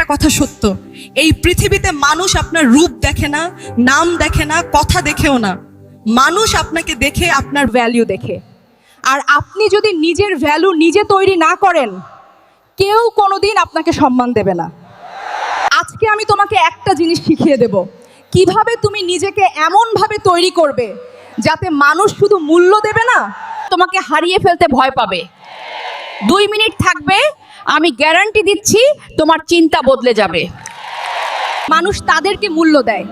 কথা সত্য, এই পৃথিবীতে মানুষ আপনার রূপ দেখে না, নাম দেখে না, কথা দেখেও না। মানুষ আপনাকে দেখে আপনার ভ্যালু দেখে। আর আপনি যদি নিজের ভ্যালু নিজে তৈরি না করেন, কেউ কোনোদিন আপনাকে সম্মান দেবে না। আজকে আমি তোমাকে একটা জিনিস শিখিয়ে দেব, কিভাবে তুমি নিজেকে এমনভাবে তৈরি করবে যাতে মানুষ শুধু মূল্য দেবে না, তোমাকে হারিয়ে ফেলতে ভয় পাবে। 2 মিনিট থাকবে, আমি গ্যারান্টি দিচ্ছি তোমার চিন্তা বদলে যাবে। মানুষ তাদেরকে মূল্য দেয়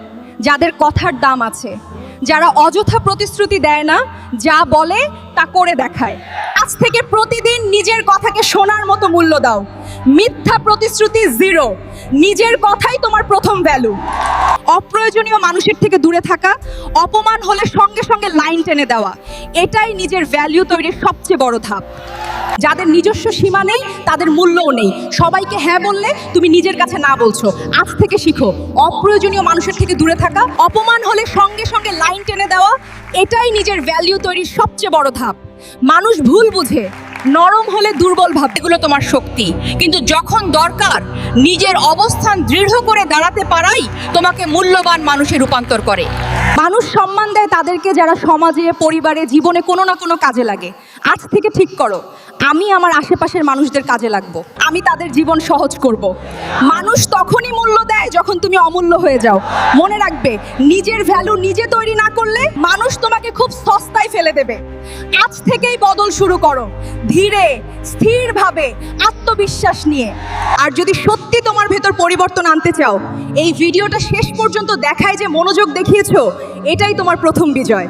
যাদের কথার দাম আছে, যারা অযথা প্রতিশ্রুতি দেয় না, যা বলে তা করে দেখায়। আজ থেকে প্রতিদিন নিজের কথাকে সোনার মতো মূল্য দাও। মিথ্যা প্রতিশ্রুতি জিরো, নিজের কথাই তোমার প্রথম ভ্যালু। অপ্রয়োজনীয় মানুষের থেকে দূরে থাকা, অপমান হলে সঙ্গে সঙ্গে লাইন টেনে দেওয়া, এটাই নিজের ভ্যালু তৈরির সবচেয়ে বড় ধাপ। যাদের নিজস্ব সীমা নেই তাদের মূল্যও নেই। সবাইকে হ্যাঁ বললে তুমি নিজের কাছে না বলছো। আজ থেকে শিখো অপ্রয়োজনীয় মানুষের থেকে দূরে থাকা, অপমান হলে সঙ্গে সঙ্গে লাইন টেনে দেওয়া, এটাই নিজের ভ্যালু তৈরির সবচেয়ে বড় ধাপ। মানুষ ভুল বুঝে, নরম হলে দুর্বল ভাবে। এগুলো তোমার শক্তি, কিন্তু যখন দরকার নিজের অবস্থান দৃঢ় করে দাঁড়াতে পারাই তোমাকে মূল্যবান মানুষে রূপান্তর করে। মানুষ সম্মান দেয় তাদেরকে যারা সমাজে, পরিবারে, জীবনে কোনো না কোনো কাজে লাগে। আজ থেকে ঠিক করো, আমি আমার আশেপাশের মানুষদের কাজে লাগবো, আমি তাদের জীবন সহজ করব। মানুষ তখনই মূল্য দেয় যখন তুমি অমূল্য হয়ে যাও। মনে রাখবে, নিজের ভ্যালু নিজে তৈরি না করলে মানুষ তোমাকে খুব সস্তায় ফেলে দেবে। আজ থেকেই বদল শুরু করো, ধীরে স্থিরভাবে, আত্মবিশ্বাস নিয়ে। আর যদি সত্যি তোমার ভেতর পরিবর্তন আনতে চাও, এই ভিডিওটা শেষ পর্যন্ত দেখায় যে মনোযোগ দেখিয়েছো, এটাই তোমার প্রথম বিজয়।